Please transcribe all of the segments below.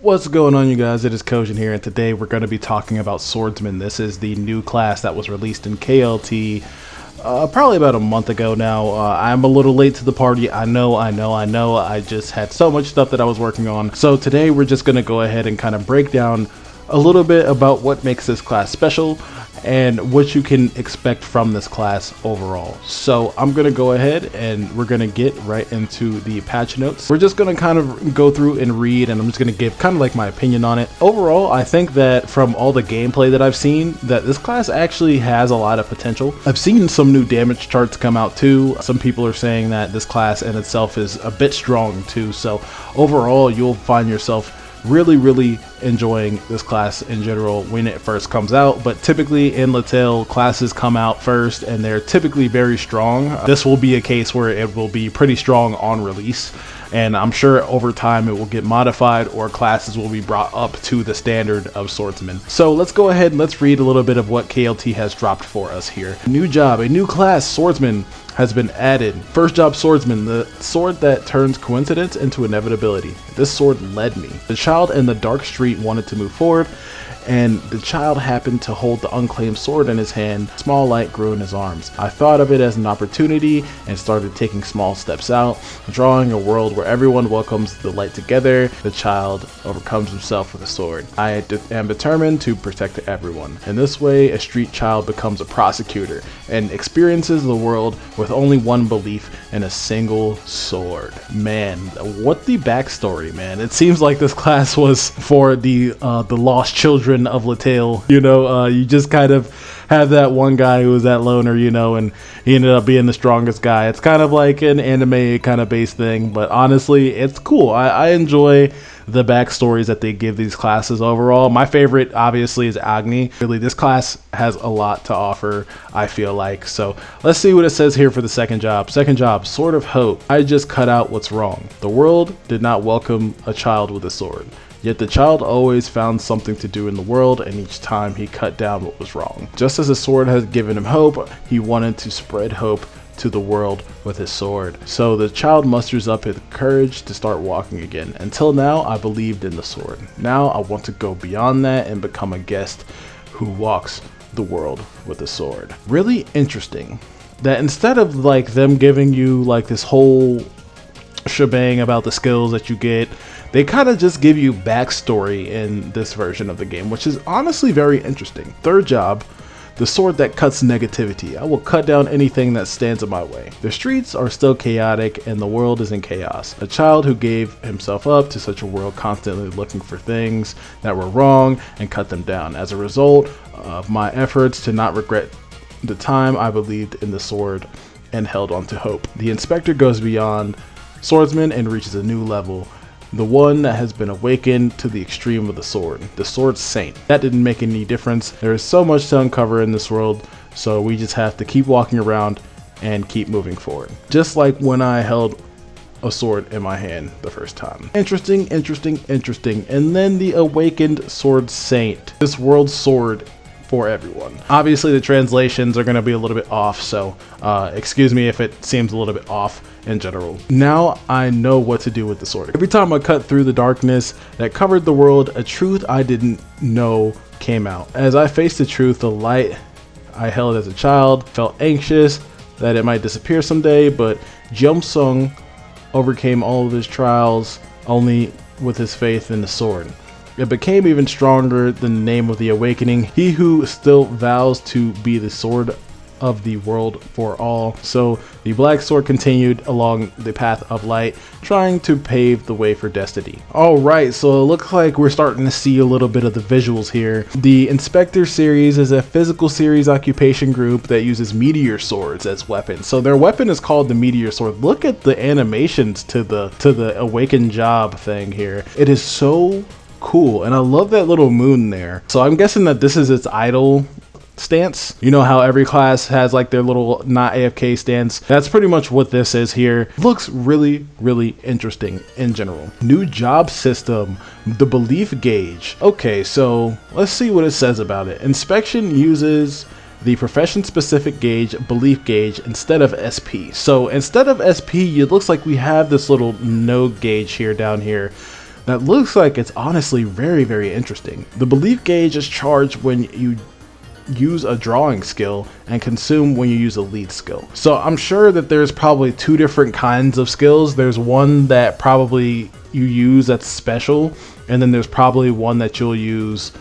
What's going on, you guys? It is Kojin here, and today we're going to be talking about Swordsman. This is the new class that was released in KLT probably about a month ago now. I'm a little late to the party. I know. I just had so much stuff that I was working on. So today we're just going to go ahead and kind of break down a little bit about what makes this class special and what you can expect from this class overall. So I'm gonna go ahead and we're gonna get right into the patch notes. We're just gonna kind of go through and read, and I'm just gonna give kind of like my opinion on it. Overall, I think that from all the gameplay that I've seen, that this class actually has a lot of potential. I've seen some new damage charts come out too. Some people are saying that this class in itself is a bit strong too. So overall, you'll find yourself really enjoying this class in general when it first comes out. But typically in LaTale, classes come out first and they're typically very strong. This will be a case where it will be pretty strong on release, and I'm sure over time it will get modified or classes will be brought up to the standard of Swordsman. So let's go ahead and let's read a little bit of what KLT has dropped for us here. New job, a new class, Swordsman, has been added. First job, Swordsman, the sword that turns coincidence into inevitability. This sword led me. The child in the dark street wanted to move forward, and the child happened to hold the unclaimed sword in his hand. Small light grew in his arms. I thought of it as an opportunity and started taking small steps out, drawing a world where everyone welcomes the light together. The child overcomes himself with a sword. I am determined to protect everyone. In this way, a street child becomes a prosecutor and experiences the world with only one belief and a single sword. Man, what the backstory, man. It seems like this class was for the lost children of LaTale. You just kind of have that one guy who was that loner, and he ended up being the strongest guy. It's kind of like an anime kind of based thing, but honestly, it's cool. I enjoy the backstories that they give these classes overall. My favorite obviously is Agni. Really, this class has a lot to offer, I feel like. So let's see what it says here for the second job. Second job, Sword of Hope. I just cut out what's wrong. The world did not welcome a child with a sword. Yet the child always found something to do in the world, and each time he cut down what was wrong. Just as the sword has given him hope, he wanted to spread hope to the world with his sword. So the child musters up his courage to start walking again. Until now, I believed in the sword. Now I want to go beyond that and become a guest who walks the world with a sword. Really interesting that instead of like them giving you like this whole shebang about the skills that you get, they kind of just give you backstory in this version of the game, which is honestly very interesting. Third job, the sword that cuts negativity. I will cut down anything that stands in my way. The streets are still chaotic and the world is in chaos. A child who gave himself up to such a world, constantly looking for things that were wrong and cut them down. As a result of my efforts to not regret the time I believed in the sword and held on to hope. The inspector goes beyond Swordsman and reaches a new level. The one that has been awakened to the extreme of the sword saint. That didn't make any difference. There is so much to uncover in this world, so we just have to keep walking around and keep moving forward. Just like when I held a sword in my hand the first time. Interesting. And then the awakened sword saint. This world sword for everyone. Obviously the translations are going to be a little bit off, so excuse me if it seems a little bit off in general. Now I know what to do with the sword. Every time I cut through the darkness that covered the world, a truth I didn't know came out. As I faced the truth, the light I held as a child, felt anxious that it might disappear someday, but Jeomsung overcame all of his trials only with his faith in the sword. It became even stronger than the name of the awakening. He who still vows to be the sword of the world for all. So the black sword continued along the path of light, trying to pave the way for destiny. Alright, so it looks like we're starting to see a little bit of the visuals here. The Inspector series is a physical series occupation group that uses meteor swords as weapons. So their weapon is called the meteor sword. Look at the animations to the awakened job thing here. It is so cool, and I love that little moon there. So I'm guessing that this is its idle stance. You know how every class has like their little not AFK stance? That's pretty much what this is here. Looks really interesting in general. New job system, the belief gauge. Okay, so let's see what it says about it. Inspection uses the profession specific gauge, belief gauge, instead of SP. So instead of SP, it looks like we have this little node gauge here down here that looks like it's honestly very, very interesting. The belief gauge is charged when you use a drawing skill and consume when you use a lead skill. So I'm sure that there's probably two different kinds of skills. There's one that probably you use that's special, and then there's probably one that you'll use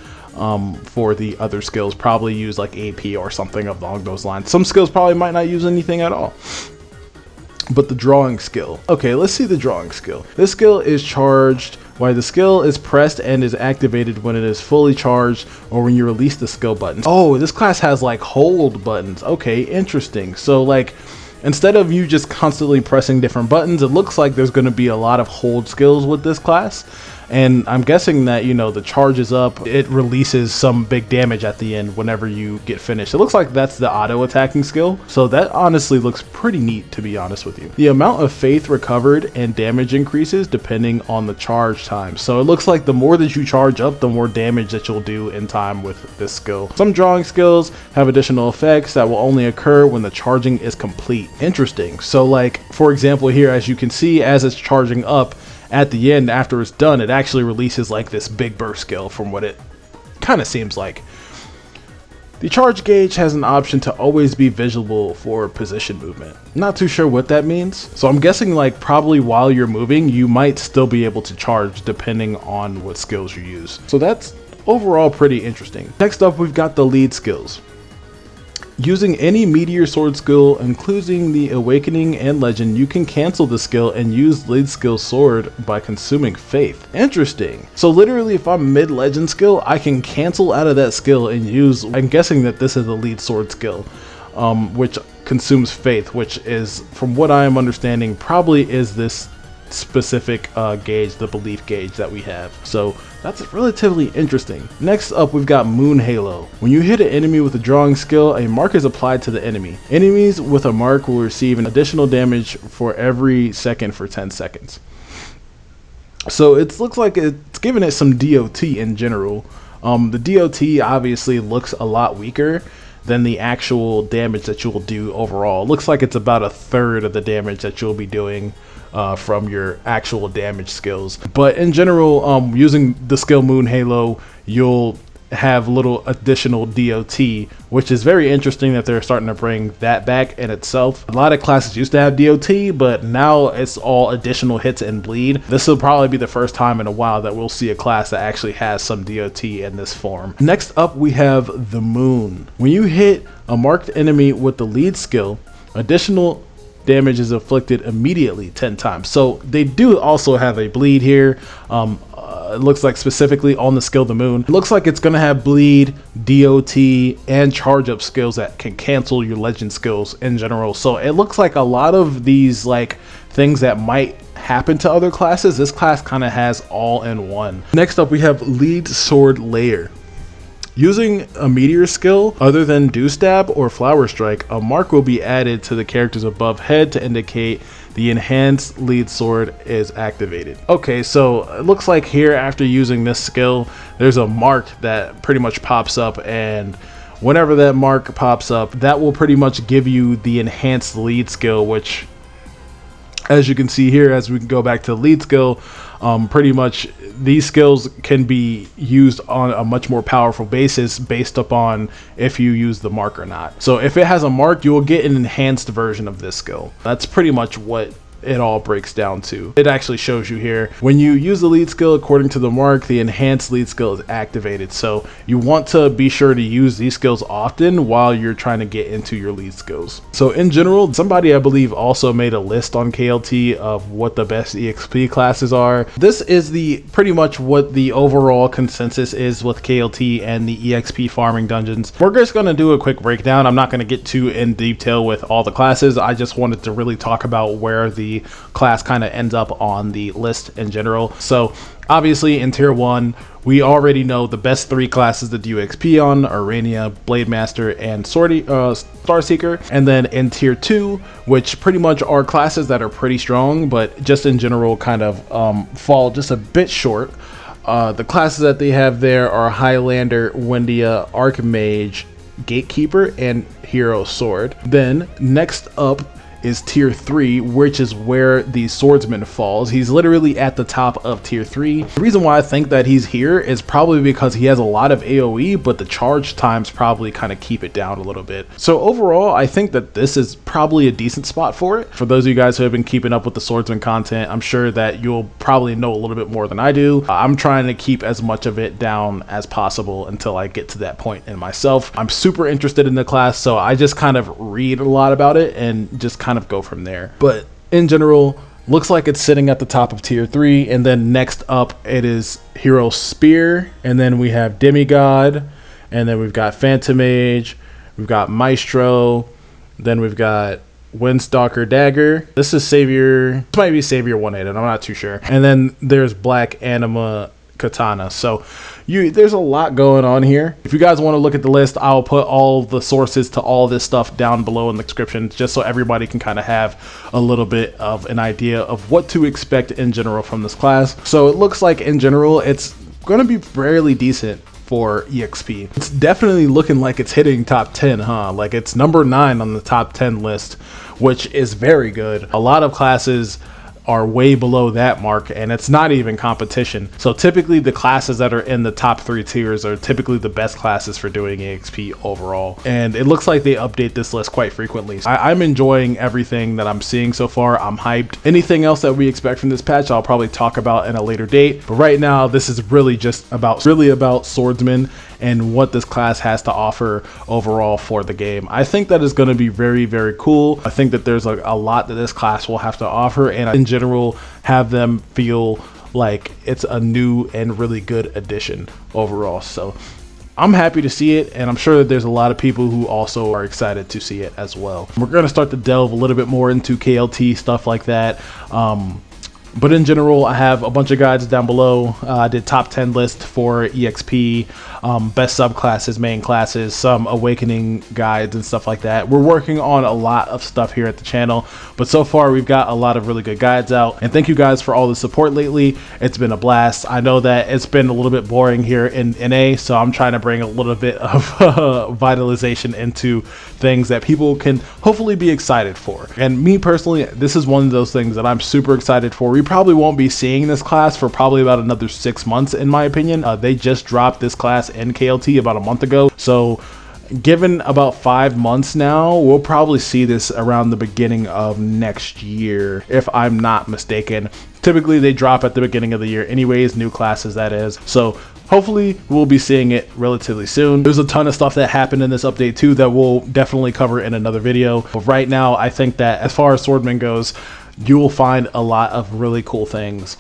for the other skills, probably use like AP or something along those lines. Some skills probably might not use anything at all. But the drawing skill. Okay, let's see the drawing skill. This skill is charged while the skill is pressed and is activated when it is fully charged or when you release the skill buttons. Oh, this class has like hold buttons. Okay, interesting. So like, instead of you just constantly pressing different buttons, it looks like there's going to be a lot of hold skills with this class. And I'm guessing that, you know, the charge is up, it releases some big damage at the end whenever you get finished. It looks like that's the auto attacking skill. So that honestly looks pretty neat, to be honest with you. The amount of faith recovered and damage increases depending on the charge time. So it looks like the more that you charge up, the more damage that you'll do in time with this skill. Some drawing skills have additional effects that will only occur when the charging is complete. Interesting. So like, for example, here, as you can see, as it's charging up, at the end, after it's done, it actually releases like this big burst skill from what it kind of seems like. The charge gauge has an option to always be visible for position movement. Not too sure what that means. So I'm guessing like probably while you're moving, you might still be able to charge depending on what skills you use. So that's overall pretty interesting. Next up, we've got the lead skills. Using any meteor sword skill, including the awakening and legend, you can cancel the skill and use lead skill sword by consuming faith. Interesting. So literally, if I'm mid legend skill, I can cancel out of that skill and use, I'm guessing that this is the lead sword skill, which consumes faith, which is, from what I am understanding, probably is this specific gauge, the belief gauge that we have. So that's relatively interesting. Next up, we've got Moon Halo. When you hit an enemy with a drawing skill, a mark is applied to the enemy. Enemies with a mark will receive an additional damage for every second for 10 seconds. So it looks like it's giving it some DOT in general. The DOT obviously looks a lot weaker than the actual damage that you'll do overall. It looks like it's about a third of the damage that you'll be doing from your actual damage skills. But in general, using the skill Moon Halo, you'll have little additional DOT, which is very interesting that they're starting to bring that back in itself. A lot of classes used to have DOT, but now it's all additional hits and bleed. This will probably be the first time in a while that we'll see a class that actually has some DOT in this form. Next up, we have the Moon. When you hit a marked enemy with the lead skill, additional damage is inflicted immediately 10 times. So they do also have a bleed here. It looks like specifically on the skill the Moon. It looks like it's going to have bleed, DOT, and charge up skills that can cancel your legend skills in general. So it looks like a lot of these like things that might happen to other classes, this class kind of has all in one. Next up, we have lead sword layer. Using a meteor skill other than Dew Stab or Flower Strike, a mark will be added to the character's above head to indicate the enhanced lead sword is activated. Okay, so it looks like here after using this skill, there's a mark that pretty much pops up, and whenever that mark pops up, that will pretty much give you the enhanced lead skill, which, as you can see here, as we can go back to the lead skill, pretty much these skills can be used on a much more powerful basis based upon if you use the mark or not. So if it has a mark, you will get an enhanced version of this skill. That's pretty much what it all breaks down to. It actually shows you here, when you use the lead skill according to the mark, the enhanced lead skill is activated. So you want to be sure to use these skills often while you're trying to get into your lead skills. So in general, somebody I believe also made a list on KLT of what the best EXP classes are. This is the pretty much what the overall consensus is with KLT and the EXP farming dungeons. We're just going to do a quick breakdown. I'm not going to get too in detail with all the classes. I just wanted to really talk about where the class kind of ends up on the list in general. So obviously in tier 1, we already know the best 3 classes to do XP on are Rania, Blade Master, and Star Seeker. And then in tier 2, which pretty much are classes that are pretty strong, but just in general kind of fall just a bit short. The classes that they have there are Highlander, Wendia, Archmage, Gatekeeper, and Hero Sword. Then next up is tier 3, which is where the swordsman falls. He's literally at the top of tier 3. The reason why I think that he's here is probably because he has a lot of AoE, but the charge times probably kind of keep it down a little bit. So overall, I think that this is probably a decent spot for it. For those of you guys who have been keeping up with the swordsman content, I'm sure that you'll probably know a little bit more than I do. I'm trying to keep as much of it down as possible until I get to that point in myself. I'm super interested in the class, so I just kind of read a lot about it and just kind of go from there. But in general, looks like it's sitting at the top of tier 3, and then next up it is Hero Spear, and then we have Demigod, and then we've got Phantom Mage, we've got Maestro, then we've got Windstalker Dagger. This is Savior, this might be Savior 1-8, I'm not too sure. And then there's Black Anima Katana. So there's a lot going on here. If you guys want to look at the list, I'll put all the sources to all this stuff down below in the description, just so everybody can kind of have a little bit of an idea of what to expect in general from this class. So it looks like in general it's going to be fairly decent for EXP. It's definitely looking like it's hitting top 10, huh? Like it's number 9 on the top 10 list, which is very good. A lot of classes are way below that mark, and it's not even competition. So typically the classes that are in the top 3 tiers are typically the best classes for doing EXP overall, and it looks like they update this list quite frequently. So I'm enjoying everything that I'm seeing so far. I'm hyped. Anything else that we expect from this patch I'll probably talk about in a later date, but right now this is really just about swordsman and what this class has to offer overall for the game. I think that is going to be very, very cool. I think that there's a lot that this class will have to offer, and in general have them feel like it's a new and really good addition overall. So I'm happy to see it, and I'm sure that there's a lot of people who also are excited to see it as well. We're going to start to delve a little bit more into KLT, stuff like that. But in general, I have a bunch of guides down below. I did top 10 list for EXP, best subclasses, main classes, some awakening guides and stuff like that. We're working on a lot of stuff here at the channel, but so far we've got a lot of really good guides out. And thank you guys for all the support lately. It's been a blast. I know that it's been a little bit boring here in NA, so I'm trying to bring a little bit of vitalization into things that people can hopefully be excited for. And me personally, this is one of those things that I'm super excited for. We probably won't be seeing this class for probably about another 6 months, in my opinion. They just dropped this class in KLT about a month ago, so given about 5 months now, we'll probably see this around the beginning of next year, if I'm not mistaken. Typically they drop at the beginning of the year anyways, new classes that is, so hopefully we'll be seeing it relatively soon. There's a ton of stuff that happened in this update too that we'll definitely cover in another video, but right now I think that as far as Swordman goes, you will find a lot of really cool things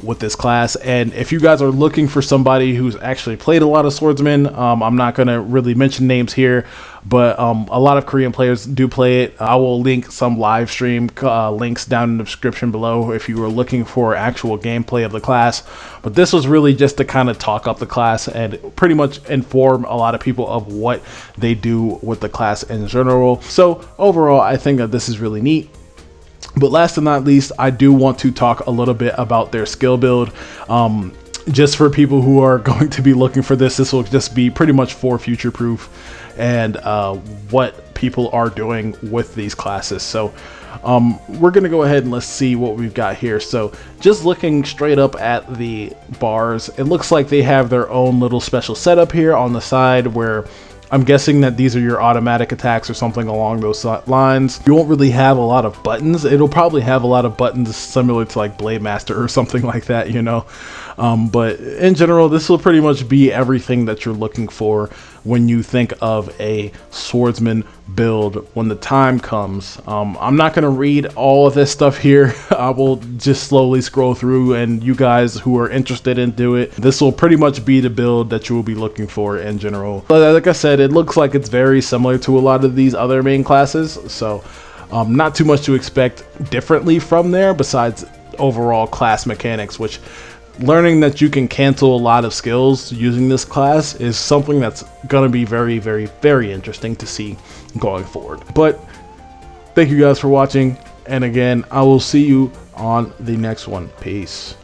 with this class. And if you guys are looking for somebody who's actually played a lot of swordsmen, I'm not going to really mention names here, but a lot of Korean players do play it. I will link some live stream links down in the description below if you are looking for actual gameplay of the class. But this was really just to kind of talk up the class and pretty much inform a lot of people of what they do with the class in general. So overall, I think that this is really neat. But last but not least, I do want to talk a little bit about their skill build. Just for people who are going to be looking for this, this will just be pretty much for future proof and what people are doing with these classes. So we're going to go ahead and let's see what we've got here. So just looking straight up at the bars, it looks like they have their own little special setup here on the side where I'm guessing that these are your automatic attacks or something along those lines. You won't really have a lot of buttons. It'll probably have a lot of buttons similar to like Blade Master or something like that, you know. But in general, this will pretty much be everything that you're looking for when you think of a swordsman build when the time comes. I'm not going to read all of this stuff here. I will just slowly scroll through, and you guys who are interested into it, this will pretty much be the build that you will be looking for in general. But like I said, it looks like it's very similar to a lot of these other main classes, so not too much to expect differently from there besides overall class mechanics, which learning that you can cancel a lot of skills using this class is something that's going to be very, very, very interesting to see going forward. But thank you guys for watching, and again, I will see you on the next one. Peace.